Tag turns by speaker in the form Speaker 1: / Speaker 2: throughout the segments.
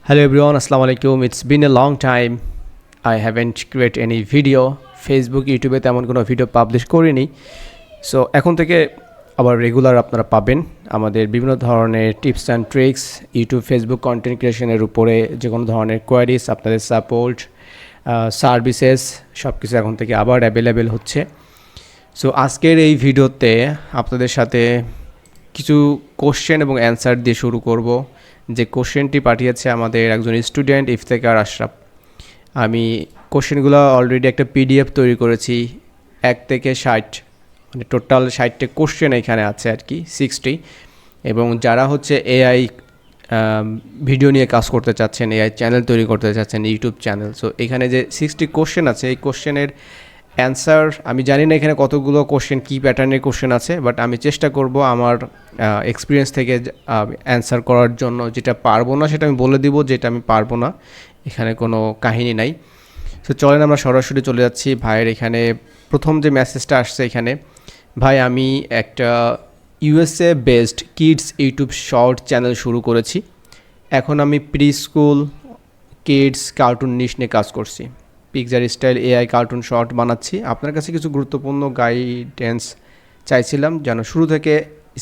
Speaker 1: Hello everyone, Assalamu alaikum. It's been a long time. I haven't created any video. Facebook, YouTube এ তেমন কোনো video publish করিনি। So এখন থেকে আবার regular আপনারা পাবেন আমাদের বিভিন্ন ধরনের tips and tricks YouTube Facebook content ক্রিয়েশনের উপরে যে কোনো ধরনের কোয়ারিজ আপনাদের সাপোর্ট সার্ভিসেস সব কিছু এখন থেকে আবার অ্যাভেলেবেল হচ্ছে। সো আজকের এই ভিডিওতে আপনাদের সাথে কিছু কোশ্চেন এবং অ্যান্সার দিয়ে শুরু করব। যে কোশ্চেনটি পাঠিয়েছে আমাদের একজন স্টুডেন্ট ইফতেখার আশরাফ। আমি কোশ্চেনগুলো অলরেডি একটা পিডিএফ তৈরি করেছি 1 থেকে 60, মানে টোটাল 60টা কোশ্চেন এখানে আছে আর কি 60। এবং যারা হচ্ছে এআই ভিডিও নিয়ে কাজ করতে চাচ্ছেন, এআই চ্যানেল তৈরি করতে চাচ্ছেন, ইউটিউব চ্যানেল, সো এখানে যে 60 কোশ্চেন আছে এই কোশ্চেনের অ্যান্সার আমি জানি না এখানে কতগুলো কোশ্চেন কী প্যাটার্নের কোশ্চেন আছে, বাট আমি চেষ্টা করব আমার এক্সপিরিয়েন্স থেকে অ্যান্সার করার জন্য। যেটা পারবো না সেটা আমি বলে দিব, যেটা আমি পারবো না এখানে কোনো কাহিনী নাই। তো চলেন আমরা সরাসরি চলে যাচ্ছি ভাইয়ের এখানে। প্রথম যে মেসেজটা আসছে এখানে, ভাই আমি একটা USA based kids YouTube short channel শুরু করেছি। এখন আমি pre school kids cartoon niche নিয়ে কাজ করছি। Picture style AI cartoon short বানাচ্ছি। আপনার কাছে কিছু গুরুত্বপূর্ণ গাইডেন্স চাইছিলাম যেন শুরু থেকে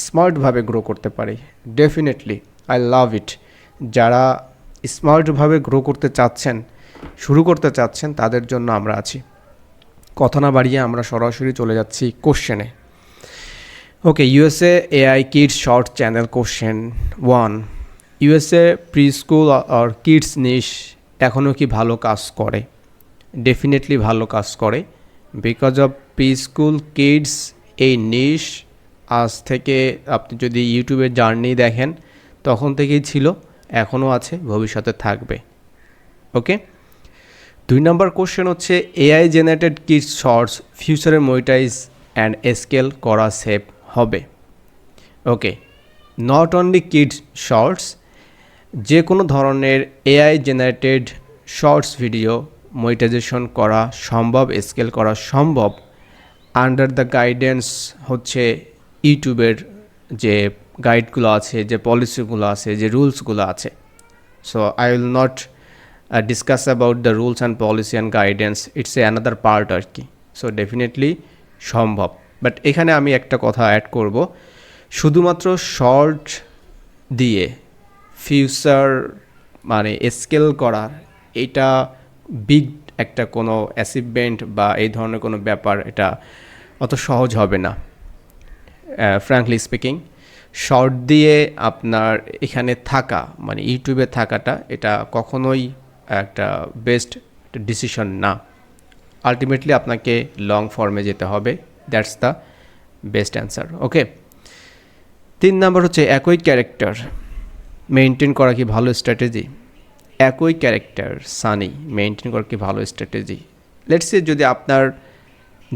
Speaker 1: স্মার্টভাবে গ্রো করতে পারি। ডেফিনেটলি আই লাভ ইট। যারা স্মার্টভাবে গ্রো করতে চাচ্ছেন, শুরু করতে চাচ্ছেন, তাদের জন্য আমরা আছি। কথা না বাড়িয়ে আমরা সরাসরি চলে যাচ্ছি কোশ্চেনে। Okay, USA AI kids short channel question 1, USA preschool আর কিডস নিশ এখনও কি ভালো কাজ করে? ডেফিনেটলি ভালো কাজ করে। Because of pre school kids এই নিশ আজ থেকে আপনি যদি ইউটিউবের জার্নি দেখেন তখন থেকেই ছিল, এখনও আছে, ভবিষ্যতে থাকবে। ওকে, 2 নম্বর কোশ্চেন হচ্ছে এআই জেনারেটেড কিডস শর্টস ফিউচারে মনিটাইজ অ্যান্ড স্কেল করা সেভ হবে? Okay, not only kids shorts, যে কোনো ধরনের AI generated shorts video monetisation করা সম্ভব, স্কেল করা সম্ভব আন্ডার দ্য গাইডেন্স হচ্ছে ইউটিউবের যে গাইডগুলো আছে, যে পলিসিগুলো আছে, যে রুলসগুলো আছে। So I will not discuss about the rules and policy and guidance, it's a another part আর কি। সো ডেফিনেটলি সম্ভব। বাট এখানে আমি একটা কথা অ্যাড করব, শুধুমাত্র শর্ট দিয়ে ফিউচার মানে স্কেল করার এটা বিগ একটা কোনো অ্যাচিভমেন্ট বা এই ধরনের কোনো ব্যাপার, এটা অত সহজ হবে না। ফ্র্যাঙ্কলি স্পিকিং, শর্ট দিয়ে আপনার এখানে থাকা মানে ইউটিউবে থাকাটা এটা কখনোই একটা বেস্ট ডিসিশন না। আলটিমেটলি আপনাকে লং ফর্মে যেতে হবে, দ্যাটস দ্য বেস্ট অ্যান্সার। ওকে, 3 নম্বর হচ্ছে একই ক্যারেক্টার মেনটেন করা কি ভালো স্ট্র্যাটেজি? একই ক্যারেক্টার সানি মেনটেন করা কি ভালো স্ট্র্যাটেজি? লেটস সে যদি আপনার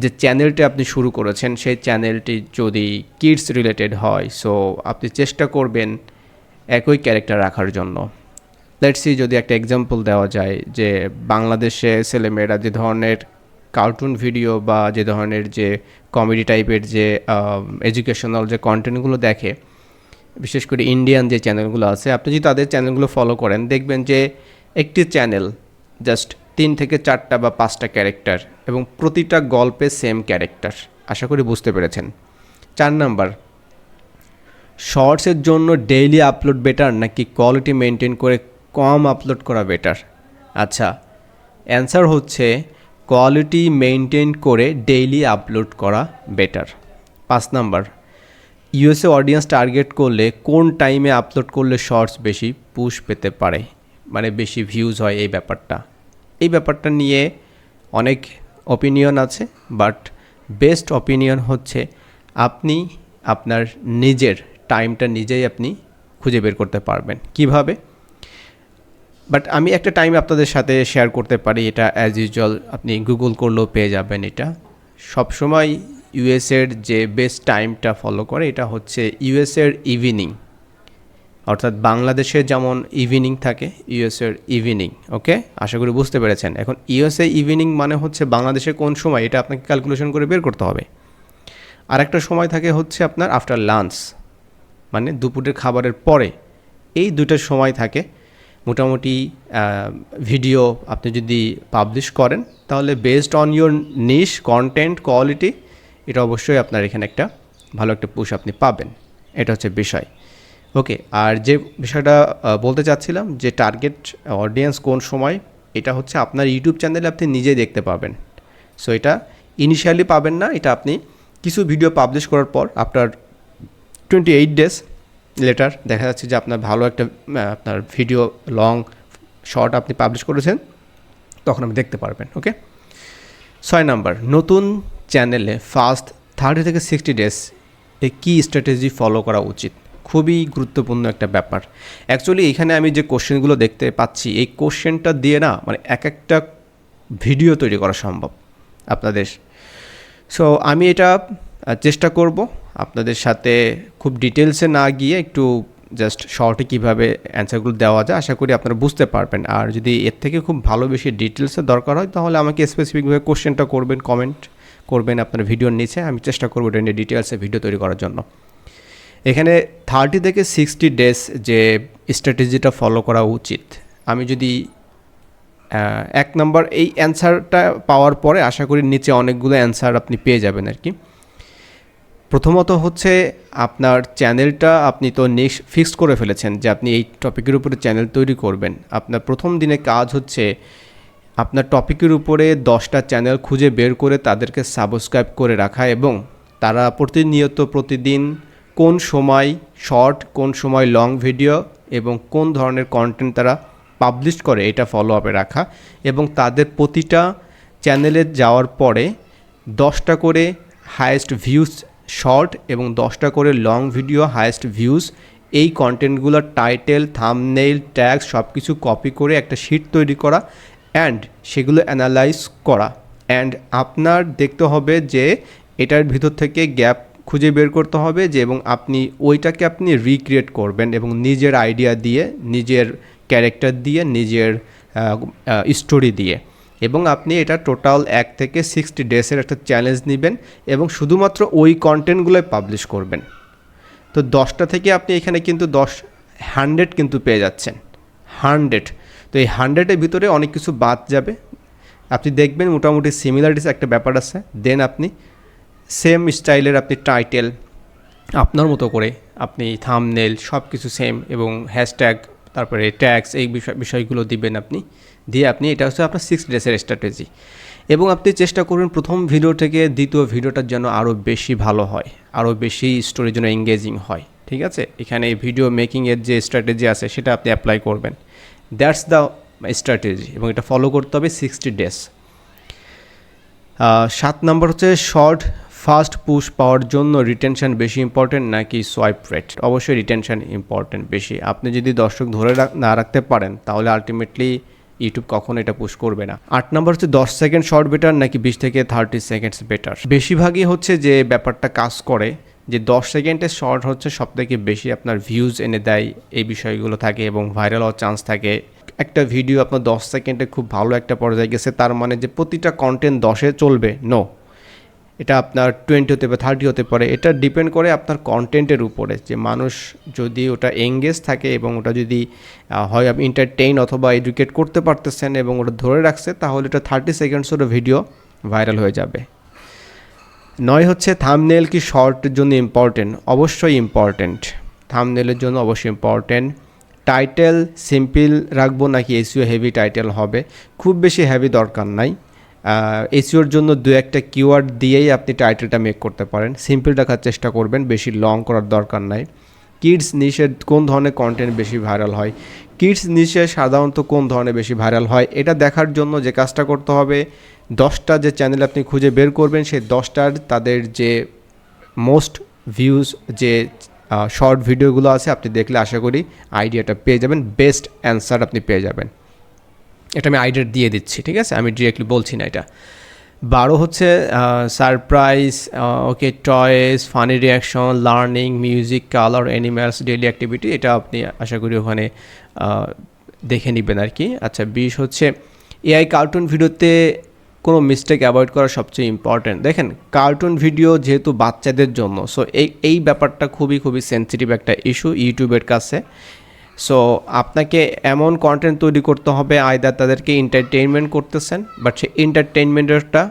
Speaker 1: যে চ্যানেলটি আপনি শুরু করেছেন সেই চ্যানেলটি যদি কিডস রিলেটেড হয়, সো আপনি চেষ্টা করবেন একই ক্যারেক্টার রাখার জন্য। লেটস সি যদি একটা এক্সাম্পল দেওয়া যায় যে বাংলাদেশে ছেলেমেয়েরা যে ধরনের কার্টুন ভিডিও বা যে ধরনের যে কমেডি টাইপের যে এডুকেশনাল যে কন্টেন্টগুলো দেখে, বিশেষ করে ইন্ডিয়ান যে চ্যানেলগুলো আছে, আপনি যদি তাদের চ্যানেলগুলো ফলো করেন দেখবেন যে একটি চ্যানেল জাস্ট 3 থেকে 4টা বা 5টা ক্যারেক্টার এবং প্রতিটা গল্পে সেম ক্যারেক্টার। আশা করি বুঝতে পেরেছেন। 4 নাম্বার, শর্টসের জন্য ডেইলি আপলোড বেটার নাকি কোয়ালিটি মেনটেন করে কম আপলোড করা বেটার? আচ্ছা, অ্যান্সার হচ্ছে কোয়ালিটি মেনটেন করে ডেইলি আপলোড করা better. 5 number, USA audience target করলে কোন টাইমে আপলোড করলে শর্টস বেশি পুশ পেতে পারে, মানে বেশি ভিউজ হয়? এই ব্যাপারটা নিয়ে অনেক অপিনিয়ন আছে, বাট বেস্ট অপিনিয়ন হচ্ছে আপনি আপনার নিজের টাইমটা নিজেই আপনি খুঁজে বের করতে পারবেন। কিভাবে? বাট আমি একটা টাইম আপনাদের সাথে শেয়ার করতে পারি, এটা অ্যাজ ইউজুয়াল আপনি গুগল করলেও পেয়ে যাবেন। এটা সবসময় ইউএসএর যে বেস্ট টাইমটা ফলো করে এটা হচ্ছে ইউএসএর ইভিনিং, অর্থাৎ বাংলাদেশে যেমন ইভিনিং থাকে ইউএসএর ইভিনিং। ওকে, আশা করি বুঝতে পেরেছেন। এখন ইউএসএ ইভিনিং মানে হচ্ছে বাংলাদেশে কোন সময়, এটা আপনাকে ক্যালকুলেশন করে বের করতে হবে। আর একটা সময় থাকে হচ্ছে আপনার আফটার লাঞ্চ, মানে দুপুরের খাবারের পরে। এই দুটো সময় থাকে মোটামুটি ভিডিও আপনি যদি পাবলিশ করেন তাহলে based on your niche content quality এটা অবশ্যই আপনার এখানে একটা ভালো একটা পুশ আপনি পাবেন। এটা হচ্ছে বিষয়। ওকে, আর যে বিষয়টা বলতে চাচ্ছিলাম যে টার্গেট অডিয়েন্স কোন সময়, এটা হচ্ছে আপনার ইউটিউব চ্যানেলে আপনি নিজেই দেখতে পাবেন। সো এটা ইনিশিয়ালি পাবেন না, এটা আপনি কিছু ভিডিও পাবলিশ করার পর আপনার 28 ডেজ লেটার দেখা যাচ্ছে যে আপনার ভালো একটা আপনার ভিডিও লং শর্ট আপনি পাবলিশ করেছেন, তখন আপনি দেখতে পারবেন। ওকে, 6 নাম্বার, নতুন চ্যানেলে ফার্স্ট 30 থেকে 60 ডেজ এই কী স্ট্র্যাটেজি ফলো করা উচিত। খুবই গুরুত্বপূর্ণ একটা ব্যাপার। অ্যাকচুয়ালি এখানে আমি যে কোশ্চেনগুলো দেখতে পাচ্ছি এই কোশ্চেনটা দিয়ে না মানে এক একটা ভিডিও তৈরি করা সম্ভব আপনাদের। সো আমি এটা চেষ্টা করব আপনাদের সাথে খুব ডিটেলসে না গিয়ে একটু জাস্ট শর্টে কীভাবে অ্যান্সারগুলো দেওয়া যায় আশা করি আপনারা বুঝতে পারবেন। আর যদি এর থেকে খুব ভালো বেশি ডিটেলসের দরকার হয় তাহলে আমাকে স্পেসিফিকভাবে কোশ্চেনটা করবেন, কমেন্ট করবেন আপনার ভিডিওর নিচে, আমি চেষ্টা করবো এটা নিয়ে ডিটেলসে ভিডিও তৈরি করার জন্য। এখানে 30 থেকে 60 ডেজ যে স্ট্র্যাটেজিটা ফলো করা উচিত, আমি যদি 1 নম্বর এই অ্যান্সারটা পাওয়ার পরে আশা করি নিচে অনেকগুলো অ্যান্সার আপনি পেয়ে যাবেন আর কি। প্রথমত হচ্ছে আপনার চ্যানেলটা আপনি তো নেক্সট ফিক্সড করে ফেলেছেন যে আপনি এই টপিকের উপরে চ্যানেল তৈরি করবেন। আপনার প্রথম দিনে কাজ হচ্ছে আপনার টপিকের উপরে 10টা চ্যানেল খুঁজে বের করে তাদেরকে সাবস্ক্রাইব করে রাখা এবং তারা প্রতিদিন কোন সময় শর্ট, কোন সময় লং ভিডিও এবং কোন ধরনের কন্টেন্ট তারা পাবলিশ করে এটা ফলো আপে রাখা এবং তাদের প্রতিটা চ্যানেলে যাওয়ার পরে 10টা করে হায়েস্ট ভিউজ শর্ট এবং 10টা করে লং ভিডিও হায়েস্ট ভিউজ এই কন্টেন্টগুলোর টাইটেল, থাম্বনেইল, ট্যাগ সব কিছু কপি করে একটা শিট তৈরি করা অ্যান্ড সেগুলো অ্যানালাইজ করা। অ্যান্ড আপনার দেখতে হবে যে এটার ভিতর থেকে গ্যাপ খুঁজে বের করতে হবে যে এবং আপনি ওইটাকে আপনি রিক্রিয়েট করবেন এবং নিজের আইডিয়া দিয়ে, নিজের ক্যারেক্টার দিয়ে, নিজের স্টোরি দিয়ে এবং আপনি এটা টোটাল 1 থেকে 60 ডেজের একটা চ্যালেঞ্জ নেবেন এবং শুধুমাত্র ওই কন্টেন্টগুলোই পাবলিশ করবেন। তো 10টা থেকে আপনি এখানে কিন্তু 100 কিন্তু পেয়ে যাচ্ছেন, 100। তো এই 100-এর ভিতরে অনেক কিছু বাদ যাবে, আপনি দেখবেন মোটামুটি সিমিলারিটিস একটা ব্যাপার আছে। দেন আপনি সেম স্টাইলের আপনি টাইটেল আপনার মতো করে আপনি থাম্বনেল সব কিছু সেম এবং হ্যাশট্যাগ তারপরে ট্যাগস এই বিষয়গুলো দিবেন আপনি দিয়ে আপনি এটা হচ্ছে আপনার 6 ডেজের স্ট্র্যাটেজি এবং আপনি চেষ্টা করবেন প্রথম ভিডিও থেকে দ্বিতীয় ভিডিওটার যেন আরও বেশি ভালো হয়, আরও বেশি স্টোরির জন্য এঙ্গেজিং হয়। ঠিক আছে, এখানে ভিডিও মেকিংয়ের যে স্ট্র্যাটেজি আছে সেটা আপনি অ্যাপ্লাই করবেন। দ্যাটস দ্য স্ট্র্যাটেজি এবং এটা ফলো করতে হবে 60 ডেজ। 7 নম্বর হচ্ছে শর্ট ফাস্ট পুশ পাওয়ার জন্য রিটেনশন বেশি ইম্পর্টেন্ট নাকি সোয়াইপ রেট? অবশ্যই রিটেনশন ইম্পর্টেন্ট বেশি। আপনি যদি দর্শক ধরে না রাখতে পারেন তাহলে আলটিমেটলি ইউটিউব কখনো এটা পুশ করবে না। 8 নম্বর হচ্ছে 10 সেকেন্ড শর্ট বেটার নাকি 20 থেকে 30 সেকেন্ডস বেটার? বেশিরভাগই হচ্ছে যে ব্যাপারটা কাজ করে যে 10 সেকেন্ডের শর্ট হচ্ছে সবথেকে বেশি আপনার ভিউজ এনে দেয়, এই বিষয়গুলো থাকে এবং ভাইরাল হওয়ার চান্স থাকে। একটা ভিডিও আপনার 10 সেকেন্ডে খুব ভালো একটা পর্যায়ে গেছে তার মানে যে প্রতিটা কন্টেন্ট 10-এ চলবে, নো। এটা আপনার 20 হতে পারে, 30 হতে পারে। এটা ডিপেন্ড করে আপনার কন্টেন্টের উপরে যে মানুষ যদি ওটা এঙ্গেজ থাকে এবং ওটা যদি হয় আপনি এন্টারটেইন অথবা এডুকেট করতে পারতেছেন এবং ওটা ধরে রাখছে তাহলে এটা 30 সেকেন্ডসেরও ভিডিও ভাইরাল হয়ে যাবে। 9 হচ্ছে থাম্বনেল কি শর্টের জন্য ইম্পর্টেন্ট? অবশ্যই ইম্পর্টেন্ট, থাম্বনেলের জন্য অবশ্যই ইম্পর্টেন্ট। টাইটেল সিম্পল রাখবো নাকি এসইও হেভি টাইটেল হবে? খুব বেশি হেভি দরকার নাই, এসইওর জন্য 2-1টা কিওয়ার্ড দিয়েই আপনি টাইটেলটা মেক করতে পারেন। সিম্পল রাখার চেষ্টা করবেন, বেশি লং করার দরকার নাই। কিডস নিশে কোন ধরনের কন্টেন্ট বেশি ভাইরাল হয়? কিডস নিশে সাধারণত কোন ধরনের বেশি ভাইরাল হয় এটা দেখার জন্য যে কাজটা করতে হবে 10টা যে চ্যানেল আপনি খুঁজে বের করবেন সেই 10টার তাদের যে মোস্ট ভিউজ যে শর্ট ভিডিওগুলো আছে আপনি দেখলে আশা করি আইডিয়াটা পেয়ে যাবেন, বেস্ট অ্যান্সার আপনি পেয়ে যাবেন। এটা আমি আইডিয়া দিয়ে দিচ্ছি, ঠিক আছে, আমি ডিরেক্টলি বলছি না এটা। 12 হচ্ছে surprise, okay, toys, funny reaction, learning, music, colour, animals, daily activity, এটা আপনি আশা করি ওখানে দেখে নেবেন আর কি। আচ্ছা, 20 হচ্ছে এআই কার্টুন ভিডিওতে কোনো মিস্টেক অ্যাভয়েড করা সবচেয়ে ইম্পর্ট্যান্ট। দেখেন কার্টুন ভিডিও যেহেতু বাচ্চাদের জন্য, সো এই ব্যাপারটা খুবই সেন্সিটিভ একটা ইস্যু ইউটিউবের কাছে। সো আপনাকে এমন কন্টেন্ট তৈরি করতে হবে, আইদার তাদেরকে এন্টারটেইনমেন্ট করতেছেন, বাট সেই এন্টারটেইনমেন্টেরটা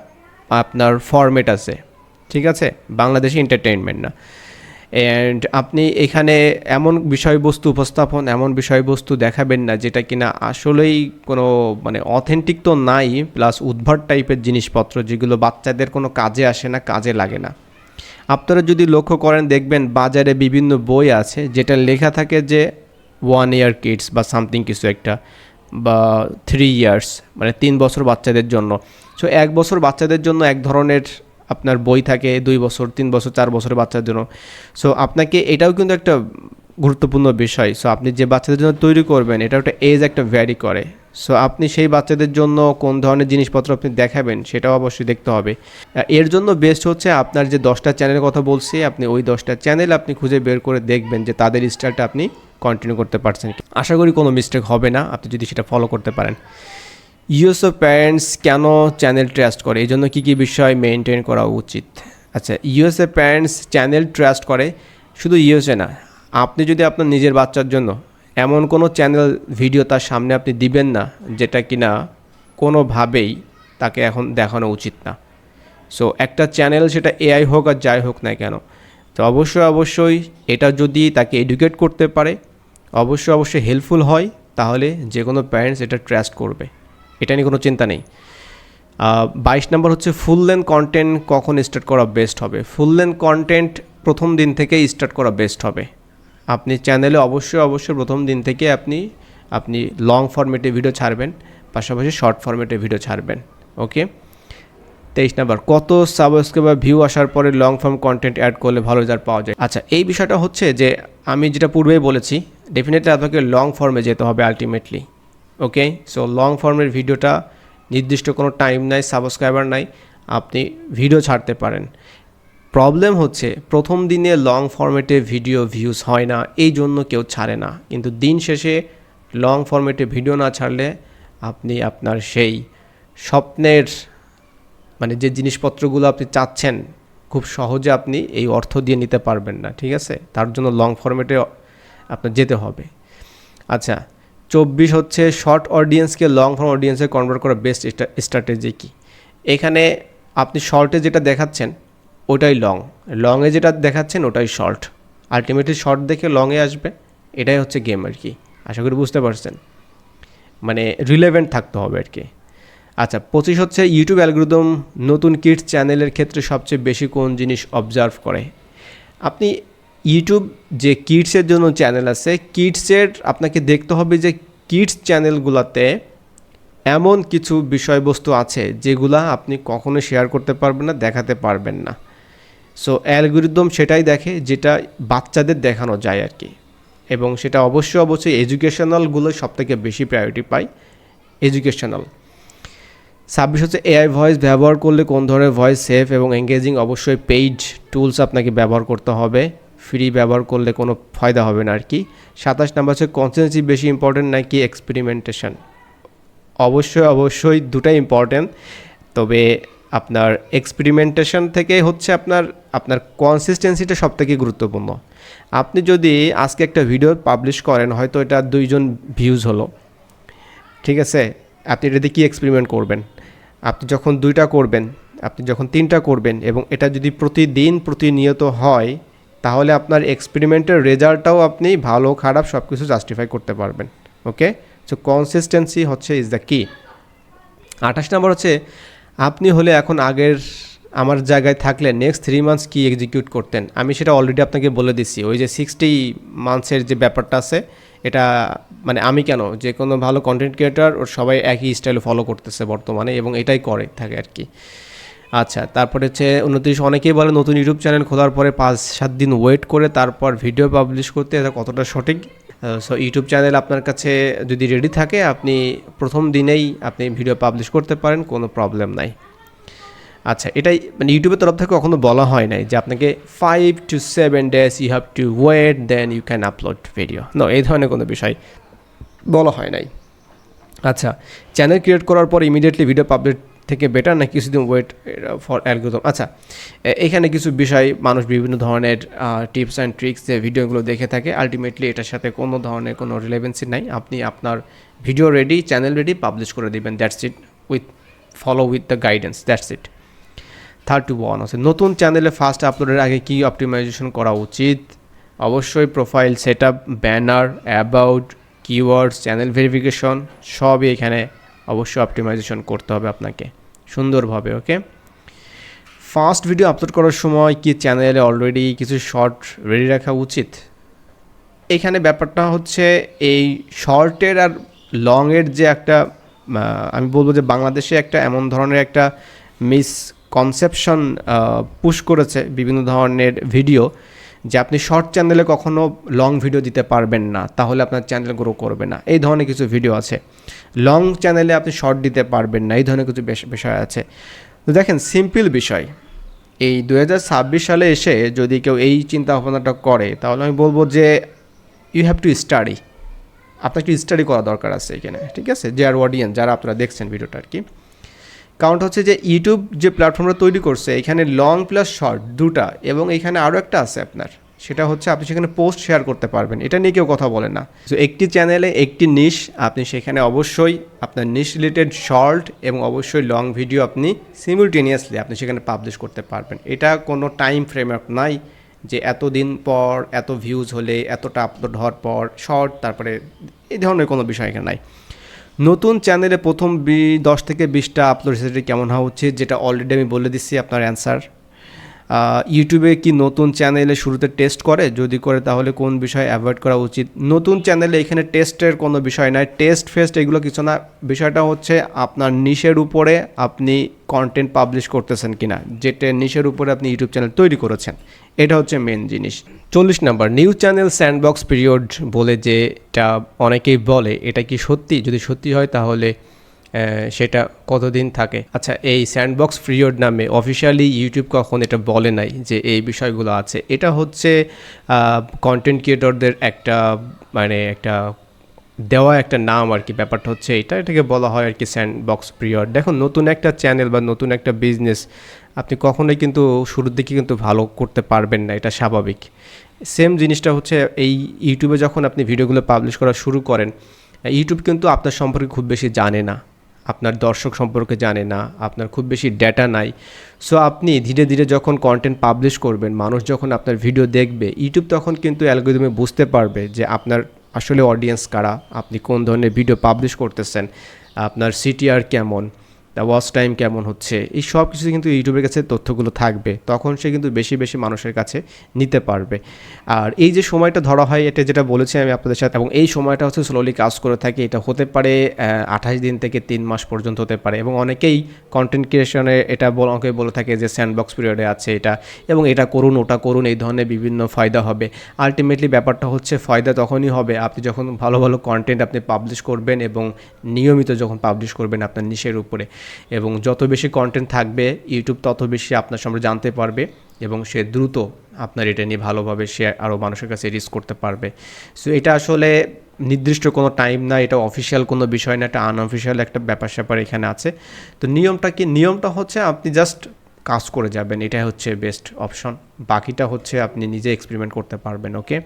Speaker 1: আপনার ফরম্যাট আছে, ঠিক আছে, বাংলাদেশি এন্টারটেইনমেন্ট না। অ্যান্ড আপনি এখানে এমন বিষয়বস্তু উপস্থাপন, এমন বিষয়বস্তু দেখাবেন না যেটা কিনা আসলেই কোনো মানে অথেন্টিক তো নাই, প্লাস উদ্ভট টাইপের জিনিসপত্র যেগুলো বাচ্চাদের কোনো কাজে আসে না, কাজে লাগে না। আপনারা যদি লক্ষ্য করেন দেখবেন বাজারে বিভিন্ন বই আছে যেটা লেখা থাকে যে 1 year কিডস বা সামথিং কিছু একটা, বা 3 years মানে 3 বছর বাচ্চাদের জন্য। সো 1 বছর বাচ্চাদের জন্য এক ধরনের আপনার বই থাকে, 2 বছর 3 বছর 4 বছরের বাচ্চাদের জন্য। সো আপনাকে এটাও কিন্তু একটা গুরুত্বপূর্ণ বিষয়। সো আপনি যে বাচ্চাদের জন্য তৈরি করবেন এটা একটা এজ একটা ভ্যারি করে। সো আপনি সেই বাচ্চাদের জন্য কোন ধরনের জিনিসপত্র আপনি দেখাবেন সেটাও অবশ্যই দেখতে হবে। এর জন্য বেস্ট হচ্ছে আপনার যে 10টা চ্যানেলের কথা বলছি, আপনি ওই 10টা চ্যানেল আপনি খুঁজে বের করে দেখবেন যে তাদের স্টাইলটা আপনি কন্টিনিউ করতে পারছেন। আশা করি কোনো মিস্টেক হবে না আপনি যদি সেটা ফলো করতে পারেন। ইউএসএ প্যারেন্টস কেন চ্যানেল ট্রাস্ট করে, এই জন্য কী কী বিষয় মেনটেন করা উচিত? আচ্ছা, ইউএসএ প্যারেন্টস চ্যানেল ট্রাস্ট করে শুধু ইউএসএ না, আপনি যদি আপনার নিজের বাচ্চার জন্য এমন কোনো চ্যানেল ভিডিও তার সামনে আপনি দিবেন না যেটা কিনা কোনোভাবেই তাকে এখন দেখানো উচিত না। সো একটা চ্যানেল সেটা এআই হোক আর যাই হোক না কেন, তো অবশ্যই এটা যদি তাকে এডুকেট করতে পারে, অবশ্যই হেল্পফুল হয়, তাহলে যে কোনো প্যারেন্টস এটা ট্রাস্ট করবে, এটা নিয়ে কোনো চিন্তা নেই। 22 নম্বর হচ্ছে ফুল লেন্থ কন্টেন্ট কখন স্টার্ট করা বেস্ট হবে? ফুল লেন্থ কন্টেন্ট প্রথম দিন থেকেই স্টার্ট করা বেস্ট হবে। আপনি চ্যানেলে অবশ্যই প্রথম দিন থেকে আপনি লং ফরম্যাটে ভিডিও ছাড়বেন, পাশাপাশি শর্ট ফরম্যাটে ভিডিও ছাড়বেন। ওকে। 23 নাম্বার, কত সাবস্ক্রাইবার ভিউ আসার পরে লং ফর্ম কন্টেন্ট অ্যাড করলে ভালো রেজাল্ট পাওয়া যায়? আচ্ছা, এই বিষয়টা হচ্ছে যে আমি যেটা পূর্বেই বলেছি, ডেফিনেটলি আপনাকে লং ফর্মে যেতে হবে আলটিমেটলি। ওকে। সো লং ফর্মের ভিডিওটা নির্দিষ্ট কোনো টাইম নাই, সাবস্ক্রাইবার নাই, আপনি ভিডিও ছাড়তে পারেন। প্রবলেম হচ্ছে প্রথম দিনে লং ফরম্যাটে ভিডিও ভিউজ হয় না, এই জন্য কেউ ছাড়ে না। কিন্তু দিন শেষে লং ফরম্যাটে ভিডিও না ছাড়লে আপনি আপনার সেই স্বপ্নের মানে যে জিনিসপত্রগুলো আপনি চাচ্ছেন খুব সহজে আপনি এই অর্থ দিয়ে নিতে পারবেন না, ঠিক আছে? তার জন্য লং ফরম্যাটে আপনার যেতে হবে। আচ্ছা, 24 হচ্ছে শর্ট অডিয়েন্সকে লং ফর্ম অডিয়েন্সে কনভার্ট করার বেস্ট স্ট্র্যাটেজি কী? এখানে আপনি শর্টে যেটা দেখাচ্ছেন ওটাই লংয়ে যেটা দেখাচ্ছেন ওটাই শর্ট। আলটিমেটলি শর্ট দেখে লংয়ে আসবে, এটাই হচ্ছে গেম আর কি। আশা করি বুঝতে পারছেন, মানে রিলেভেন্ট থাকতে হবে আর কি। আচ্ছা, 25 হচ্ছে ইউটিউব অ্যালগরিদম নতুন কিডস চ্যানেলের ক্ষেত্রে সবচেয়ে বেশি কোন জিনিস অবজার্ভ করে? আপনি ইউটিউব যে কিডসের জন্য চ্যানেল আছে, কিডসের আপনাকে দেখতে হবে যে কিডস চ্যানেলগুলোতে এমন কিছু বিষয়বস্তু আছে যেগুলা আপনি কখনো শেয়ার করতে পারবেন না, দেখাতে পারবেন না। সো অ্যালগরিদম সেটাই দেখে যেটা বাচ্চাদের দেখানো যায় আর কি, এবং সেটা অবশ্যই এডুকেশনালগুলো সবথেকে বেশি প্রায়োরিটি পায়, এডুকেশনাল। 26 হচ্ছে এআই ভয়েস ব্যবহার করলে কোন ধরনের ভয়েস সেফ এবং এঙ্গেজিং? অবশ্যই পেইড টুলস আপনাকে ব্যবহার করতে হবে, ফ্রি ব্যবহার করলে কোনো ফায়দা হবে না আর কি। 27 নাম্বার হচ্ছে কনসিস্টেন্সি বেশি ইম্পর্টেন্ট নাকি এক্সপেরিমেন্টেশন? অবশ্যই দুটাই ইম্পর্টেন্ট, তবে আপনার এক্সপেরিমেন্টেশন থেকে হচ্ছে আপনার কনসিস্টেন্সিটা সবথেকে গুরুত্বপূর্ণ। আপনি যদি আজকে একটা ভিডিও পাবলিশ করেন, হয়তো এটা 2 জন ভিউজ হলো, ঠিক আছে, আপনি এটাতে কী এক্সপেরিমেন্ট করবেন? আপনি যখন 2টা করবেন, আপনি যখন 3টা করবেন, এবং এটা যদি প্রতিনিয়ত হয়, তাহলে আপনার এক্সপেরিমেন্টের রেজাল্টটাও আপনি ভালো খারাপ সব কিছু জাস্টিফাই করতে পারবেন। ওকে। সো কনসিস্টেন্সি হচ্ছে ইজ দ্য কি। 28 নম্বর হচ্ছে আপনি হলে এখন আমার জায়গায় থাকলে নেক্সট 3 মান্থস কী এক্সিকিউট করতেন? আমি সেটা অলরেডি আপনাকে বলে দিচ্ছি, ওই যে 60 মান্থসের যে ব্যাপারটা আছে, এটা মানে আমি কেন, যে কোনো ভালো কন্টেন্ট ক্রিয়েটার ওর সবাই একই স্টাইল ফলো করতেছে বর্তমানে, এবং এটাই করে থাকে আর কি। আচ্ছা, তারপরে হচ্ছে 29, অনেকেই বলে নতুন ইউটিউব চ্যানেল খোলার পরে 5-7 দিন ওয়েট করে তারপর ভিডিও পাবলিশ করতে, এটা কতটা সঠিক? সো ইউটিউব চ্যানেল আপনার কাছে যদি রেডি থাকে, আপনি প্রথম দিনেই আপনি ভিডিও পাবলিশ করতে পারেন, কোনো প্রবলেম নাই। আচ্ছা, এটাই মানে ইউটিউবের তরফ থেকে কখনো বলা হয় নাই যে আপনাকে 5 to 7 days you have to wait then you can upload video, no, এই ধরনের কোনো বিষয় বলা হয় নাই। আচ্ছা, চ্যানেল ক্রিয়েট করার পর ইমিডিয়েটলি ভিডিও থেকে বেটার না কিছুদিন ওয়েট ফর অ্যালগোরিদম। আচ্ছা, এখানে কিছু বিষয় মানুষ বিভিন্ন ধরনের টিপস অ্যান্ড ট্রিক্স যে ভিডিওগুলো দেখে থাকে, আলটিমেটলি এটার সাথে কোনো ধরনের কোনো রিলেভেন্সি নাই। আপনি আপনার video ready, channel ready, publish করে দিবেন, that's it, follow with the guidance, that's it. 31 আছে নতুন চ্যানেলে ফার্স্ট আপলোডের আগে কি অপটিমাইজেশন করা উচিত? অবশ্যই profile set up, banner, about, keywords, channel verification সবই এখানে অবশ্যই অপটিমাইজেশন করতে হবে আপনাকে সুন্দরভাবে। ওকে, ফার্স্ট ভিডিও আপলোড করার সময় কি চ্যানেলে অলরেডি কিছু শর্ট রেডি রাখা উচিত? এখানে ব্যাপারটা হচ্ছে এই শর্টের আর লংয়ের যে একটা আমি বলবো যে বাংলাদেশে একটা এমন ধরনের একটা মিসকনসেপশন পুশ করেছে বিভিন্ন ধরনের ভিডিও, যে আপনি শর্ট চ্যানেলে কখনো লং ভিডিও দিতে পারবেন না, তাহলে আপনার চ্যানেল গ্রো করবে না। এই ধরনের কিছু ভিডিও আছে। লং চ্যানেলে আপনি শর্ট দিতে পারবেন না, এই ধরনের কিছু বিষয় আছে। তো দেখেন, সিম্পল বিষয়, এই 2026 সালে এসে যদি কেউ এই চিন্তা ভাবনাটা করে, তাহলে আমি বলবো যে ইউ হ্যাভ টু স্টাডি। আপনার একটু স্টাডি করা দরকার আছে এখানে, ঠিক আছে? যে আর অডিয়েন্স যারা আপনারা দেখছেন ভিডিওটা আর কি, কারণটা হচ্ছে যে ইউটিউব যে প্ল্যাটফর্মটা তৈরি করছে, এখানে লং প্লাস শর্ট দুটা, এবং এখানে আরও একটা আছে আপনার, সেটা হচ্ছে আপনি সেখানে পোস্ট শেয়ার করতে পারবেন। এটা নিয়ে কেউ কথা বলে না। তো একটি চ্যানেলে একটি নিশ, আপনি সেখানে অবশ্যই আপনার নিশ রিলেটেড শর্ট এবং অবশ্যই লং ভিডিও আপনি সিমিলটেনিয়াসলি আপনি সেখানে পাবলিশ করতে পারবেন। এটা কোনো টাইম ফ্রেমওয়ার্ক নাই যে এতদিন পর এত ভিউজ হলে এতটা আপলোড হওয়ার পর শর্ট, তারপরে এই ধরনের কোনো বিষয় এখানে নাই। নতুন চ্যানেলে প্রথম 10 থেকে 20টা আপলোড হিস্ট্রি কেমন হওয়া উচিত, যেটা অলরেডি আমি বলে দিচ্ছি আপনার অ্যান্সার। ইউটিউবে কি নতুন চ্যানেলে শুরুতে টেস্ট করে? যদি করে তাহলে কোন বিষয় অ্যাভয়েড করা উচিত? নতুন চ্যানেলে এখানে টেস্টের কোনো বিষয় নাই, টেস্ট ফেস্ট এগুলো কিছু না। বিষয়টা হচ্ছে আপনার নিশের উপরে আপনি কন্টেন্ট পাবলিশ করতেছেন কিনা, যেটা নিশের উপরে আপনি ইউটিউব চ্যানেল তৈরি করেছেন, এটা হচ্ছে মেন জিনিস। 40 number, new channel sandbox period বলে যেটা অনেকেই বলে, এটা কি সত্যি? যদি সত্যি হয় তাহলে সেটা কতদিন থাকে? আচ্ছা, এই স্যান্ডবক্স পিরিয়ড নামে অফিসিয়ালি ইউটিউব কখন এটা বলে নাই যে এই বিষয়গুলো আছে। এটা হচ্ছে কন্টেন্ট ক্রিয়েটরদের একটা একটা দেওয়া একটা নাম আর কি। ব্যাপারটা হচ্ছে এটাকে বলা হয় আর কি স্যান্ডবক্স পিরিয়ড। দেখুন, নতুন একটা চ্যানেল বা নতুন একটা বিজনেস আপনি কখনোই কিন্তু শুরুর দিকে কিন্তু ভালো করতে পারবেন না, এটা স্বাভাবিক। সেম জিনিসটা হচ্ছে এই ইউটিউবে যখন আপনি ভিডিওগুলো পাবলিশ করা শুরু করেন, ইউটিউব কিন্তু আপনার সম্পর্কে খুব বেশি জানে না, আপনার দর্শক সম্পর্কে জানে না, আপনার খুব বেশি ডেটা নাই। সো আপনি ধীরে ধীরে যখন কন্টেন্ট পাবলিশ করবেন, মানুষ যখন আপনার ভিডিও দেখবে, ইউটিউব তখন কিন্তু অ্যালগরিদমে বুঝতে পারবে যে আপনার আসলে অডিয়েন্স কারা, আপনি কোন ধরনের ভিডিও পাবলিশ করতেছেন, আপনার সিটিআর কেমন, ওয়াচ টাইম কেমন হচ্ছে, এই সব কিছু কিন্তু ইউটিউবের কাছে তথ্যগুলো থাকবে। তখন সে কিন্তু বেশি বেশি মানুষের কাছে নিতে পারবে। আর এই যে সময়টা ধরা হয়, এটা যেটা বলেছি আমি আপনাদের সাথে, এবং এই সময়টা হচ্ছে স্লোলি কাজ করে থাকে। এটা হতে পারে 28 দিন থেকে 3 মাস পর্যন্ত হতে পারে। এবং অনেকেই কন্টেন্ট ক্রিয়েশনে এটা অনেকে বলে থাকে যে স্যান্ডবক্স পিরিয়ডে আছে এটা, এবং এটা করুন ওটা করুন, এই ধরনের বিভিন্ন ফায়দা হবে। আলটিমেটলি ব্যাপারটা হচ্ছে ফায়দা তখনই হবে আপনি যখন ভালো ভালো কন্টেন্ট আপনি পাবলিশ করবেন, এবং নিয়মিত যখন পাবলিশ করবেন আপনার নিশের উপরে। এবং যত বেশি কন্টেন্ট থাকবে, ইউটিউব তত বেশি আপনার সম্পর্কে জানতে পারবে, এবং সে দ্রুত আপনার এটা নিয়ে ভালোভাবে সে আরও মানুষের কাছে রিচ করতে পারবে। সো এটা আসলে নির্দিষ্ট কোনো টাইম না, এটা অফিসিয়াল কোনো বিষয় না, এটা আনঅফিসিয়াল একটা ব্যাপার স্যাপার এখানে আছে। তো নিয়মটা কি? নিয়মটা হচ্ছে আপনি জাস্ট কাজ করে যাবেন, এটাই হচ্ছে বেস্ট অপশন। বাকিটা হচ্ছে আপনি নিজে এক্সপেরিমেন্ট করতে পারবেন। ওকে,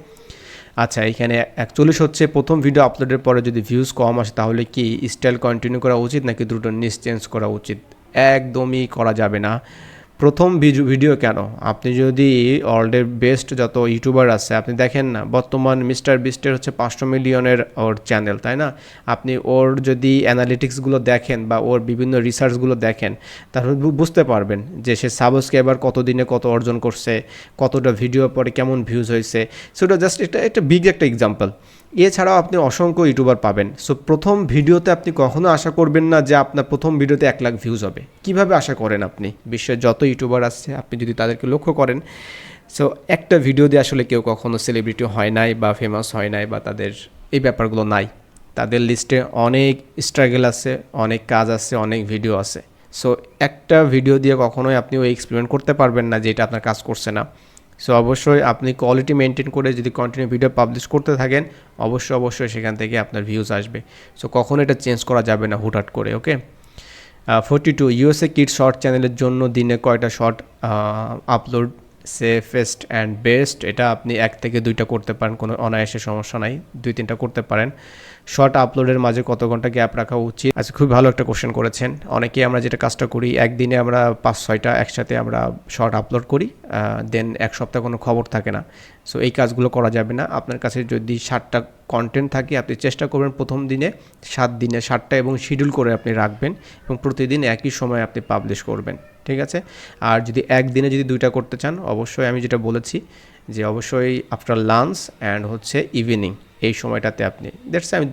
Speaker 1: আচ্ছা, এখানে 41 হচ্ছে প্রথম ভিডিও আপলোডের পরে যদি ভিউজ কম আসে তাহলে কি স্টাইল কন্টিনিউ করা উচিত নাকি দ্রুত নিশ চেঞ্জ করা উচিত? একদমই করা যাবে না। প্রথম ভিডিও কেন, আপনি যদি ওয়ার্ল্ডের বেস্ট যত ইউটিউবার আছে আপনি দেখেন না, বর্তমান মিস্টার বিস্টের হচ্ছে 500 মিলিয়নের ওর চ্যানেল, তাই না? আপনি ওর যদি অ্যানালিটিক্সগুলো দেখেন বা ওর বিভিন্ন রিসার্চগুলো দেখেন, তাহলে বুঝতে পারবেন যে সে সাবস্ক্রাইবার কত দিনে কত অর্জন করছে, কতটা ভিডিও পরে কেমন ভিউজ হয়েছে। সেটা জাস্ট এটা বিগ একটা এক্সাম্পল। এছাড়াও আপনি অসংখ্য ইউটিউবার পাবেন। সো প্রথম ভিডিওতে আপনি কখনো আশা করবেন না যে আপনার প্রথম ভিডিওতে 1 লাখ ভিউজ হবে। কিভাবে আশা করেন আপনি? বিশ্বের যত ইউটিউবার আছে আপনি যদি তাদেরকে লক্ষ্য করেন, সো একটা ভিডিও দিয়ে আসলে কেউ কখনো সেলিব্রিটি হয় নাই বা ফেমাস হয় নাই, বা তাদের এই ব্যাপারগুলো নাই। তাদের লিস্টে অনেক স্ট্রাগল আছে, অনেক কাজ আছে, অনেক ভিডিও আছে। সো একটা ভিডিও দিয়ে কখনোই আপনি ওই এক্সপেরিমেন্ট করতে পারবেন না যে এটা আপনার কাজ করছে না। সো অবশ্যই আপনি কোয়ালিটি মেনটেন করে যদি কন্টিনিউ ভিডিও পাবলিশ করতে থাকেন, অবশ্যই সেখান থেকে আপনার ভিউজ আসবে। সো কখনো এটা চেঞ্জ করা যাবে না হুটহাট করে। ওকে, 42 ইউএসএ কিড শর্ট চ্যানেলের জন্য দিনে কয়টা short upload safest and best? এটা আপনি 1 থেকে 2টা করতে পারেন, কোনো অনায়াসে সমস্যা নাই, 2-3টা করতে পারেন। শর্ট আপলোডের মাঝে কত ঘন্টা গ্যাপ রাখা উচিত? আচ্ছা, খুব ভালো একটা কোশ্চেন করেছেন। অনেকেই আমরা যেটা কাজটা করি, একদিনে আমরা 5-6টা একসাথে আমরা শর্ট আপলোড করি, দেন এক সপ্তাহ কোনো খবর থাকে না। সো এই কাজগুলো করা যাবে না। আপনার কাছে যদি 7টা কন্টেন্ট থাকে, আপনি চেষ্টা করবেন প্রথম দিনে 7 দিনে 7টা এবং শিডিউল করে আপনি রাখবেন এবং প্রতিদিন একই সময় আপনি পাবলিশ করবেন, ঠিক আছে? আর যদি একদিনে যদি 2টা করতে চান, অবশ্যই আমি যেটা বলেছি যে অবশ্যই আফটার লাঞ্চ অ্যান্ড হচ্ছে ইভিনিং, এই সময়টাতে আপনি আমি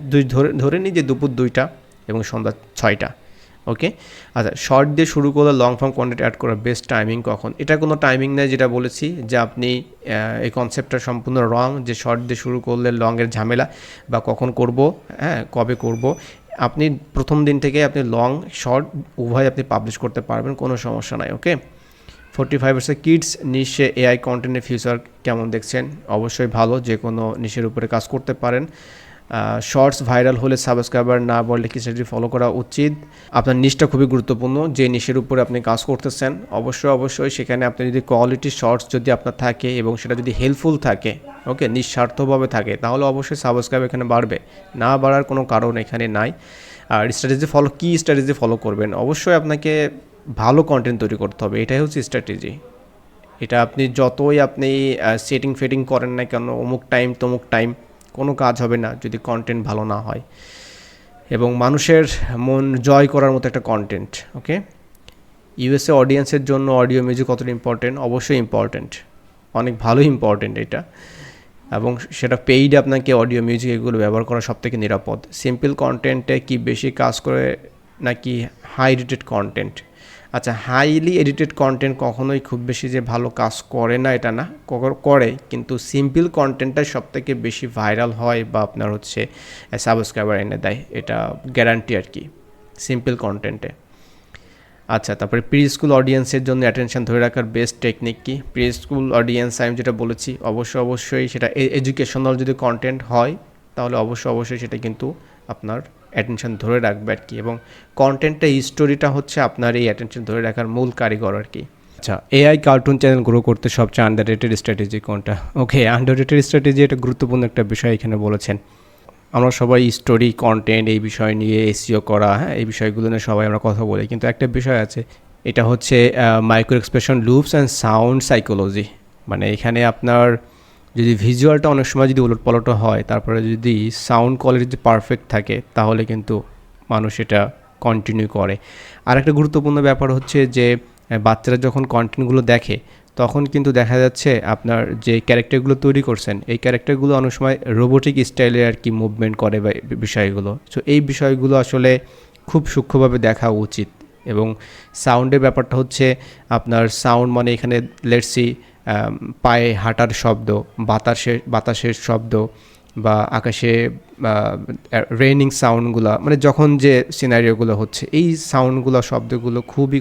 Speaker 1: ধরে নিই যে দুপুর 2টা এবং সন্ধ্যা 6টা, ওকে? আচ্ছা, শর্ট দিয়ে শুরু করলে লং ফর্ম কন্টেন্ট অ্যাড করার বেস্ট টাইমিং কখন? এটা কোনো টাইমিং নেই, যেটা বলেছি যে আপনি এই কনসেপ্টটা সম্পূর্ণ রং, যে শর্ট দিয়ে শুরু করলে লংয়ের ঝামেলা বা কখন করব, হ্যাঁ কবে করব। আপনি প্রথম দিন থেকে আপনি লং শর্ট উভয় আপনি পাবলিশ করতে পারবেন, কোনো সমস্যা নাই, ওকে? 45 কিডস নিশে এআই কন্টেন্টের ফিউচার কেমন দেখছেন? অবশ্যই ভালো, যে কোনো নিশের উপরে কাজ করতে পারেন। শর্টস ভাইরাল হলে সাবস্ক্রাইবার না বাড়লে কি সেটি ফলো করা উচিত? আপনার নিশটা খুবই গুরুত্বপূর্ণ, যে নিশের উপরে আপনি কাজ করতেছেন অবশ্যই সেখানে আপনি যদি কোয়ালিটি শর্টস যদি আপনার থাকে এবং সেটা যদি হেল্পফুল থাকে, ওকে, নিঃস্বার্থভাবে থাকে, তাহলে অবশ্যই সাবস্ক্রাইব এখানে বাড়বে, না বাড়ার কোনো কারণ এখানে নাই। আর স্ট্র্যাটেজি ফলো করবেন? অবশ্যই আপনাকে ভালো কন্টেন্ট তৈরি করতে হবে, এটাই হচ্ছে স্ট্র্যাটেজি। এটা আপনি যতই আপনি সেটিং করেন না কেন, অমুক টাইম তমুক টাইম, কোনো কাজ হবে না যদি কন্টেন্ট ভালো না হয় এবং মানুষের মন জয় করার মতো একটা কন্টেন্ট, ওকে? ইউএসএ অডিয়েন্সের জন্য অডিও মিউজিক কতটা ইম্পর্টেন্ট? অবশ্যই ইম্পর্টেন্ট, অনেক ভালো ইম্পর্টেন্ট এটা, এবং সেটা পেইড আপনাকে অডিও মিউজিক এগুলো ব্যবহার করা সবথেকে নিরাপদ। সিম্পল কন্টেন্টে কি বেশি কাজ করে নাকি হাই এডিটেড কন্টেন্ট? আচ্ছা, হাইলি এডিটেড কন্টেন্ট কখনোই খুব বেশি যে ভালো কাজ করে না এটা না, করে, কিন্তু সিম্পল কন্টেন্টটা সবথেকে বেশি ভাইরাল হয় বা আপনার হচ্ছে সাবস্ক্রাইবার এনে দেয়, এটা গ্যারান্টি আর কি সিম্পল কন্টেন্টে। আচ্ছা, তারপরে প্রি স্কুল অডিয়েন্সের জন্য অ্যাটেনশন ধরে রাখার বেস্ট টেকনিক কি? প্রি স্কুল অডিয়েন্স আমি যেটা বলেছি, অবশ্যই সেটা এডুকেশনাল যদি কন্টেন্ট হয় তাহলে অবশ্যই সেটা কিন্তু আপনার অ্যাটেনশন ধরে রাখবে আর কি, এবং কন্টেন্টটা স্টোরিটা হচ্ছে আপনার এই অ্যাটেনশন ধরে রাখার মূল কারিগর আর কি। আচ্ছা, এআই কার্টুন চ্যানেল গ্রো করতে সবচেয়ে আন্ডাররেটেড স্ট্র্যাটেজি কোনটা? ওকে, আন্ডাররেটেড স্ট্র্যাটেজি এটা গুরুত্বপূর্ণ একটা বিষয় এখানে বলেছেন। আমরা সবাই স্টোরি কন্টেন্ট এই বিষয় নিয়ে এসইও করা, হ্যাঁ এই বিষয়গুলো নিয়ে সবাই আমরা কথা বলি, কিন্তু একটা বিষয় আছে, এটা হচ্ছে micro expression loops and sound psychology. মানে এখানে আপনার যদি ভিজুয়ালটা অনেক সময় যদি উলটপালট হয়, তারপরে যদি সাউন্ড কোয়ালিটি যদি পারফেক্ট থাকে, তাহলে কিন্তু মানুষ এটা কন্টিনিউ করে। আর একটা গুরুত্বপূর্ণ ব্যাপার হচ্ছে যে বাচ্চারা যখন কন্টেন্টগুলো দেখে, তখন কিন্তু দেখা যাচ্ছে আপনার যে ক্যারেক্টারগুলো তৈরি করছেন, এই ক্যারেক্টারগুলো অনেক সময় রোবোটিক স্টাইলে আর কি মুভমেন্ট করে বা বিষয়গুলো। সো এই বিষয়গুলো আসলে খুব সূক্ষ্মভাবে দেখা উচিত। এবং সাউন্ডের ব্যাপারটা হচ্ছে আপনার সাউন্ড মানে এখানে লেটসি পায়ে হাঁটার শব্দ, বাতাসের শব্দ বা আকাশে রেইনিং সাউন্ডগুলো, মানে যখন যে সিনারিওগুলো হচ্ছে, এই সাউন্ডগুলো শব্দগুলো খুবই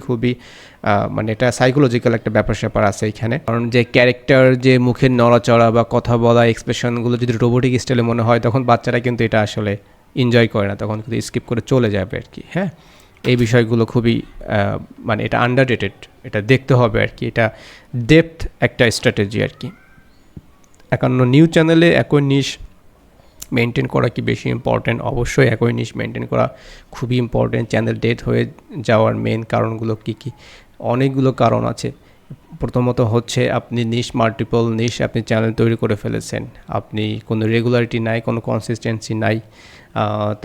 Speaker 1: মানে এটা সাইকোলজিক্যাল একটা ব্যাপার আছে এখানে। কারণ যে ক্যারেক্টার যে মুখের নড়াচড়া বা কথা বলা এক্সপ্রেশনগুলো যদি রোবোটিক স্টাইলে মনে হয়, তখন বাচ্চারা কিন্তু এটা আসলে এনজয় করে না, তখন কিন্তু স্কিপ করে চলে যাবে আর কি। হ্যাঁ, এই বিষয়গুলো খুবই মানে এটা আন্ডাররেটেড, এটা দেখতে হবে আর কি, এটা ডেপথ একটা স্ট্র্যাটেজি আর কি। 51 নিউ চ্যানেলে একই নিশ মেনটেন করা কি বেশি ইম্পর্ট্যান্ট? অবশ্যই একই নিশ মেনটেন করা খুবই ইম্পর্ট্যান্ট। চ্যানেল ডেথ হয়ে যাওয়ার মেন কারণগুলো কী? অনেকগুলো কারণ আছে। প্রথমত হচ্ছে আপনি মাল্টিপল নিশ আপনি চ্যানেল তৈরি করে ফেলেছেন, আপনি কোনো রেগুলারিটি নাই, কোনো কনসিস্টেন্সি নাই।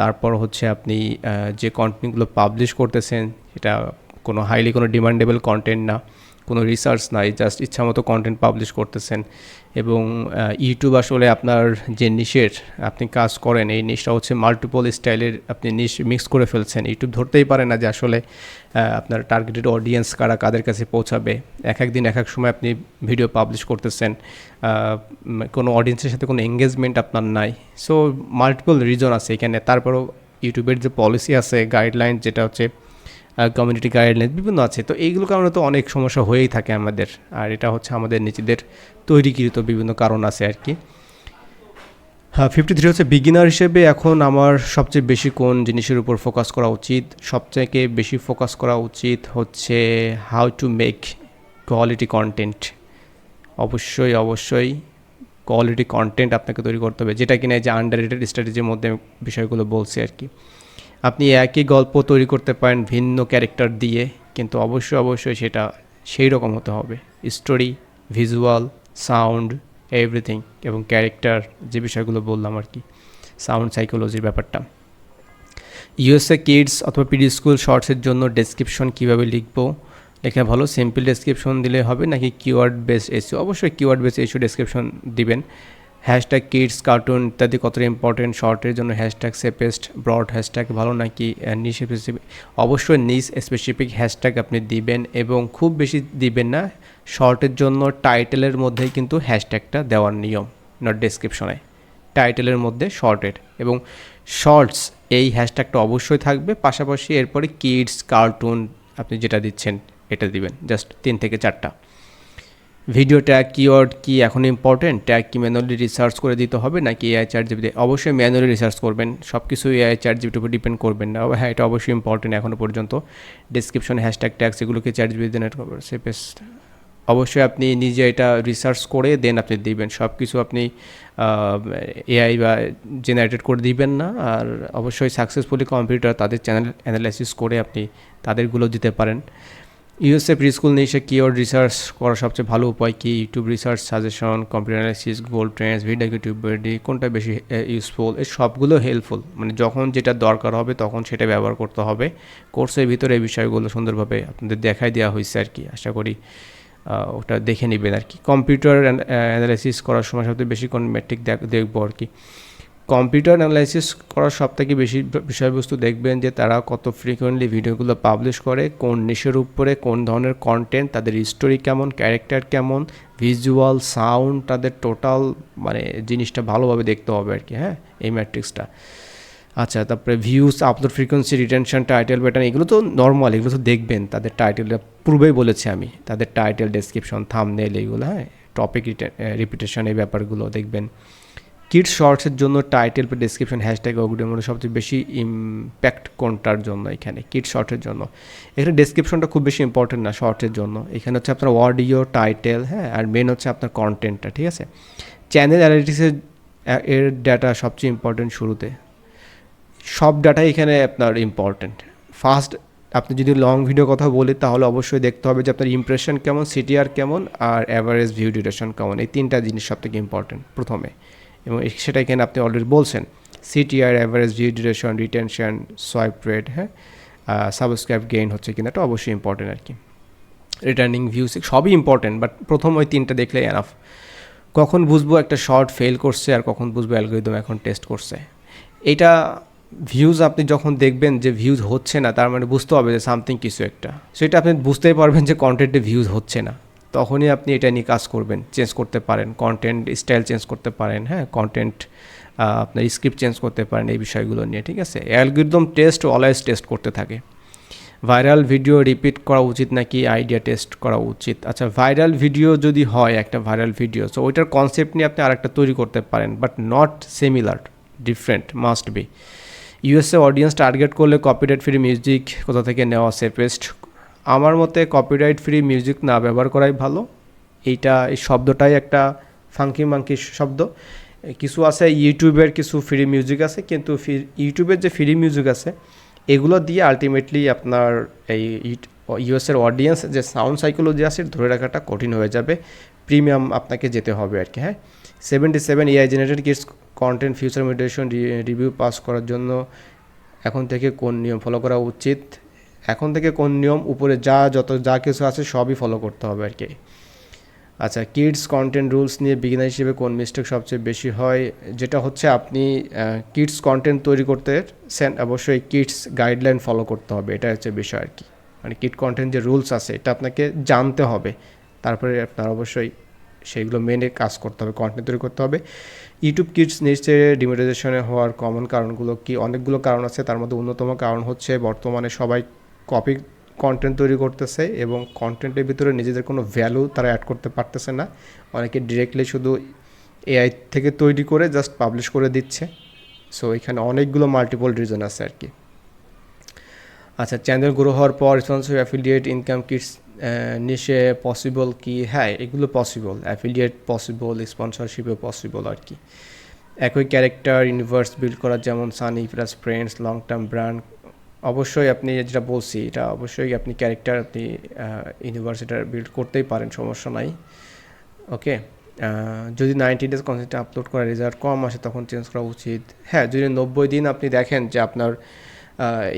Speaker 1: তারপর হচ্ছে আপনি যে কন্টেন্টগুলো পাবলিশ করতেছেন সেটা কোনো ডিমান্ডেবল কন্টেন্ট না, কোনো রিসার্চ নাই, জাস্ট ইচ্ছামতো কন্টেন্ট পাবলিশ করতেছেন। এবং ইউটিউব আসলে আপনার যে নিশের আপনি কাজ করেন, এই নিশটা হচ্ছে মাল্টিপল স্টাইলের আপনি নিশ মিক্স করে ফেলছেন। ইউটিউব ধরতেই পারে না যে আসলে আপনার টার্গেটেড অডিয়েন্স কাদের কাছে পৌঁছাবে। এক দিন এক সময় আপনি ভিডিও পাবলিশ করতেছেন, কোনো অডিয়েন্সের সাথে কোনো এঙ্গেজমেন্ট আপনার নাই। সো মাল্টিপল রিজন আছে এখানে। তারপরেও ইউটিউবের যে পলিসি আছে, গাইডলাইন, যেটা হচ্ছে কমিউনিটি গাইডলাইন বিভিন্ন আছে, তো এইগুলো কারণে তো অনেক সমস্যা হয়েই থাকে আমাদের। আর এটা হচ্ছে আমাদের নিজেদের তৈরিকৃত বিভিন্ন কারণ আছে আর কি। হ্যাঁ, 53 হচ্ছে বিগিনার হিসেবে এখন আমার সবচেয়ে বেশি কোন জিনিসের উপর ফোকাস করা উচিত? সবথেকে বেশি ফোকাস করা উচিত হচ্ছে how to make quality content. অবশ্যই কোয়ালিটি কনটেন্ট আপনাকে তৈরি করতে হবে, যেটা কিনা যে আন্ডাররেটেড স্ট্র্যাটেজির মধ্যে বিষয়গুলো বলছি আর কি। আপনি একই গল্প তৈরি করতে পারেন ভিন্ন ক্যারেক্টার দিয়ে, কিন্তু অবশ্যই সেটা সেই রকম হতে হবে। স্টোরি, ভিজুয়াল, সাউন্ড, এভরিথিং এবং ক্যারেক্টার, যে বিষয়গুলো বললাম আর কি, সাউন্ড সাইকোলজির ব্যাপারটা। ইউএসএ কিডস অথবা প্রি স্কুল শর্টসের জন্য ডেসক্রিপশন কীভাবে লিখবো? লেখা ভালো সিম্পল ডেসক্রিপশন দিলে হবে নাকি কিওয়ার্ড বেস এসইও? অবশ্যই কিওয়ার্ড বেস এসইও ডেসক্রিপশন দিবেন। হ্যাশট্যাগ কিডস, কার্টুন ইত্যাদি কতটা ইম্পর্টেন্ট শর্টের জন্য? হ্যাশট্যাগ সেপেস্ট, ব্রড হ্যাশট্যাগ ভালো নাকি নিশ স্পেসিফিক? অবশ্যই নিশ স্পেসিফিক হ্যাশট্যাগ আপনি দিবেন, এবং খুব বেশি দিবেন না। শর্টের জন্য টাইটেলের মধ্যেই কিন্তু হ্যাশট্যাগটা দেওয়ার নিয়ম, নট ডেসক্রিপশনে। টাইটেলের মধ্যে শর্টের এবং শর্টস এই হ্যাশট্যাগটা অবশ্যই থাকবে। পাশাপাশি এরপরে কিডস, কার্টুন আপনি যেটা দিচ্ছেন এটা দিবেন, জাস্ট 3 থেকে 4টা। ভিডিও ট্যাগ কিওয়ার্ড কি এখন ইম্পর্টেন্ট? ট্যাগ কি ম্যানুয়ালি রিসার্চ করে দিতে হবে নাকি এআই চ্যাট জিপিটি? অবশ্যই ম্যানুয়ালি রিসার্চ করবেন, সব কিছু এআই চ্যাট জিপিটির উপর ডিপেন্ড করবেন না। হ্যাঁ, এটা অবশ্যই ইম্পর্টেন্ট এখনও পর্যন্ত। ডেসক্রিপশন, হ্যাশট্যাগ, ট্যাগস এগুলোকে চ্যাট জিপিটি জেনারেট করবে। সেপেস্ট অবশ্যই আপনি নিজে এটা রিসার্চ করে দেন আপনি দিবেন, সব কিছু আপনি এআই বা জেনারেটেড করে দিবেন না। আর অবশ্যই সাকসেসফুলি কম্পিউটার তাদের চ্যানেল অ্যানালাইসিস করে আপনি তাদেরগুলো দিতে পারেন। ইউএসএ প্রি স্কুল নিয়ে কিওয়ার্ড রিসার্চ করার সবচেয়ে ভালো উপায় কি? YouTube research, suggestion, computer analysis, Google Trends, video YouTube, কোনটা বেশি ইউজফুল? এই সবগুলো হেল্পফুল, মানে যখন যেটা দরকার হবে তখন সেটা ব্যবহার করতে হবে। কোর্সের ভিতরে এই বিষয়গুলো সুন্দরভাবে আপনাদের দেখাই দেওয়া হয়েছে আর কি, আশা করি ওটা দেখে নেবেন আর কি। কম্পিউটার অ্যানালাইসিস করার সময় সবথেকে বেশি কোন মেট্রিক দেখবো আর কি? কম্পিউটার অ্যানালাইসিস করার সবথেকে বেশি বিষয়বস্তু দেখবেন যে তারা কত ফ্রিকোয়েন্টলি ভিডিওগুলো পাবলিশ করে, কোন নিশের উপরে, কোন ধরনের কন্টেন্ট, তাদের স্টোরি কেমন, ক্যারেক্টার কেমন, ভিজুয়াল, সাউন্ড, তাদের টোটাল মানে জিনিসটা ভালোভাবে দেখতে হবে আর কি। হ্যাঁ, এই ম্যাট্রিক্সটা। আচ্ছা, তারপরে views, upload frequency, retention, title pattern, এগুলো তো নর্মাল, এগুলো তো দেখবেন। তাদের টাইটেলটা পূর্বেই বলেছি আমি, তাদের টাইটেল, ডেসক্রিপশন, থাম্বনেল, এইগুলো, হ্যাঁ, টপিক রিপিটেশন, এই ব্যাপারগুলো দেখবেন। কিডস শর্টসের জন্য টাইটেল বা ডেসক্রিপশন, হ্যাশট্যাগ, ওগুলোর মধ্যে সবচেয়ে বেশি ইম্প্যাক্ট কোনটার জন্য? এখানে কিডস শর্টের জন্য। এখানে ডেসক্রিপশনটা খুব বেশি ইম্পর্টেন্ট না শর্টের জন্য। এখানে হচ্ছে আপনার অডিও, টাইটেল, হ্যাঁ, আর মেন হচ্ছে আপনার কন্টেন্টটা, ঠিক আছে? চ্যানেল অ্যানালিটিক্সের এর ডাটা সবচেয়ে ইম্পর্টেন্ট শুরুতে। সব ডাটাই এখানে আপনার ইম্পর্টেন্ট। ফার্স্ট আপনি যদি লং ভিডিও কথা বলি তাহলে অবশ্যই দেখতে হবে যে আপনার ইমপ্রেশন কেমন, সিটিআর কেমন, আর অ্যাভারেজ ভিউ ডিউরেশন কেমন। এই 3টা জিনিস সবথেকে ইম্পর্টেন্ট প্রথমে, এবং সেটা এখানে আপনি অলরেডি বলছেন। CTR, average view duration, retention, swipe rate, হ্যাঁ, সাবস্ক্রাইব গেইন হচ্ছে কিনা, এটা অবশ্যই ইম্পর্টেন্ট আর কি। রিটার্নিং ভিউস সবই ইম্পর্টেন্ট, বাট প্রথম ওই 3টা দেখলে এনাফ। কখন বুঝবো একটা শর্ট ফেল করছে আর কখন বুঝবো অ্যালগরিদম এখন টেস্ট করছে? এটা ভিউজ আপনি যখন দেখবেন যে ভিউজ হচ্ছে না, তার মানে বুঝতে হবে যে সামথিং কিছু একটা, সেটা আপনি বুঝতেই পারবেন যে কন্টেন্টে ভিউজ হচ্ছে না। তখনই আপনি এটা নিয়ে কাজ করবেন, চেঞ্জ করতে পারেন, কন্টেন্ট স্টাইল চেঞ্জ করতে পারেন, হ্যাঁ, কন্টেন্ট আপনার স্ক্রিপ্ট চেঞ্জ করতে পারেন এই বিষয়গুলো নিয়ে, ঠিক আছে? অ্যালগরিদম টেস্ট অলওয়েজ টেস্ট করতে থাকে। ভাইরাল ভিডিও রিপিট করা উচিত নাকি আইডিয়া টেস্ট করা উচিত? আচ্ছা, ভাইরাল ভিডিও যদি হয় একটা ভাইরাল ভিডিও, সো ওইটার কনসেপ্ট নিয়ে আপনি আরেকটা তৈরি করতে পারেন, but not similar, different must be. USA audience target করলে কপিরাইট ফ্রি মিউজিক কোথা থেকে নেওয়া সেফেস্ট? আমার মতে কপিরাইট ফ্রি মিউজিক না ব্যবহার করাই ভালো। এই শব্দটাই একটা ফাঙ্কি মাঙ্কি শব্দ। কিছু আছে ইউটিউবের কিছু ফ্রি মিউজিক আছে, কিন্তু ইউটিউবের যে ফ্রি মিউজিক আছে এগুলো দিয়ে আলটিমেটলি আপনার এই ইউএসের অডিয়েন্স যে সাউন্ড সাইকোলজি আছে ধরে রাখাটা কঠিন হয়ে যাবে। প্রিমিয়াম আপনাকে যেতে হবে আর কি। হ্যাঁ, 77 AI generated kids content future meditation review pass করার জন্য এখন থেকে কোন নিয়ম ফলো করা উচিত? এখন থেকে কোন নিয়ম? উপরে যা কিছু আছে সবই ফলো করতে হবে আর কি। আচ্ছা, কিডস কন্টেন্ট রুলস নিয়ে বিগিনার হিসেবে কোন মিস্টেক সবচেয়ে বেশি হয়? যেটা হচ্ছে আপনি কিডস কন্টেন্ট তৈরি করতে অবশ্যই কিডস গাইডলাইন ফলো করতে হবে, এটা হচ্ছে বিষয় আর কি। মানে কিড কন্টেন্ট যে রুলস আছে এটা আপনাকে জানতে হবে, তারপরে আপনার অবশ্যই সেইগুলো মেনে কাজ করতে হবে, কন্টেন্ট তৈরি করতে হবে। ইউটিউব কিডস নিচে ডিমোনেটাইজেশনে হওয়ার কমন কারণগুলো কি? অনেকগুলো কারণ আছে, তার মধ্যে অন্যতম কারণ হচ্ছে বর্তমানে সবাই কপি কন্টেন্ট তৈরি করতেছে এবং কন্টেন্টের ভিতরে নিজেদের কোনো ভ্যালু তারা অ্যাড করতে পারতেছে না। অনেকে ডিরেক্টলি শুধু এআই থেকে তৈরি করে জাস্ট পাবলিশ করে দিচ্ছে। সো এখানে অনেকগুলো মাল্টিপল রিজন আছে আর কি। আচ্ছা, চ্যানেল গ্রো হওয়ার পর স্পন্সর অ্যাফিলিয়েট ইনকাম কিটস নিশে পসিবল কি? হ্যাঁ, এগুলো পসিবল, অ্যাফিলিয়েট পসিবল, স্পন্সরশিপও পসিবল আর কি। একই ক্যারেক্টার ইউনিভার্স বিল্ড করা, যেমন Sunny plus friends, long term brand. অবশ্যই আপনি যেটা বলছি এটা অবশ্যই আপনি ক্যারেক্টার আপনি ইউনিভার্স এটা বিল্ড করতেই পারেন, সমস্যা নাই। ওকে, যদি 90 ডেজ কন্টেন্ট আপলোড করা রেজাল্ট কম আসে তখন চেঞ্জ করা উচিত। হ্যাঁ, যদি 90 দিন আপনি দেখেন যে আপনার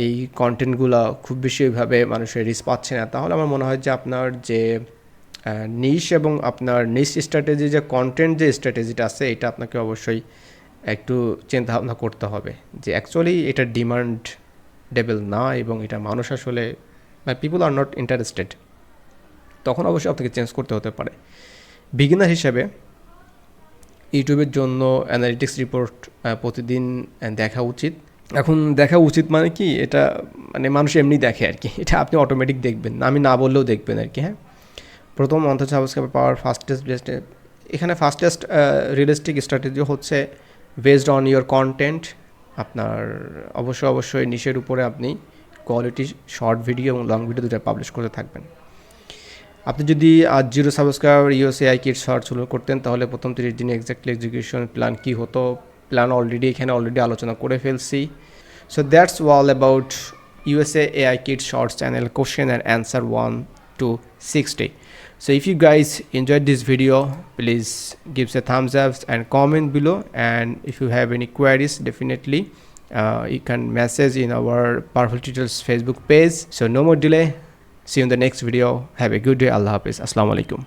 Speaker 1: এই কন্টেন্টগুলো খুব বেশি ওইভাবে মানুষের রিচ পাচ্ছে না, তাহলে আমার মনে হয় যে আপনার যে নিশ এবং আপনার নিশ স্ট্র্যাটেজি, যে কন্টেন্ট যে স্ট্র্যাটেজিটা আছে, এটা আপনাকে অবশ্যই একটু চিন্তা ভাবনা করতে হবে যে অ্যাকচুয়ালি এটা ডিমান্ডেবল না এবং এটা মানুষ আসলে পিপল আর নট ইন্টারেস্টেড, তখন অবশ্যই আপনাকে চেঞ্জ করতে হতে পারে। বিগিনার হিসেবে ইউটিউবের জন্য অ্যানালিটিক্স রিপোর্ট প্রতিদিন দেখা উচিত। এখন দেখা উচিত মানে কি, এটা মানে মানুষ এমনি দেখে আর কি, এটা আপনি অটোমেটিক দেখবেন, আমি না বললেও দেখবেন আর কি। হ্যাঁ, প্রথম 1000 সাবস্ক্রাইবার পাওয়ার ফাস্টেস্ট বেস্ট, এখানে ফাস্টেস্ট রিয়েলিস্টিক স্ট্র্যাটেজি হচ্ছে বেসড অন ইয়োর কন্টেন্ট। আপনার অবশ্যই নিশের উপরে আপনি কোয়ালিটি শর্ট ভিডিও এবং লং ভিডিও দুটো পাবলিশ করতে থাকবেন। আপনি যদি আজ 0 সাবস্ক্রাইবার এআই কিট সার্চ শুরু করতেন, তাহলে প্রথম 30 দিনে এক্স্যাক্টলি এক্সিকিউশন প্ল্যান কী হতো? প্ল্যান এখানে অলরেডি আলোচনা করে ফেলছি। So that's all about AI Kids Shorts channel question and answer 1 to 60. So if you guys enjoyed this video, please give a thumbs up and comment below, and if you have any queries, definitely you can message in our Powerful Tutors Facebook page. So no more delay, see you in the next video. Have a good day. Allah Hafiz. Assalamu alaikum.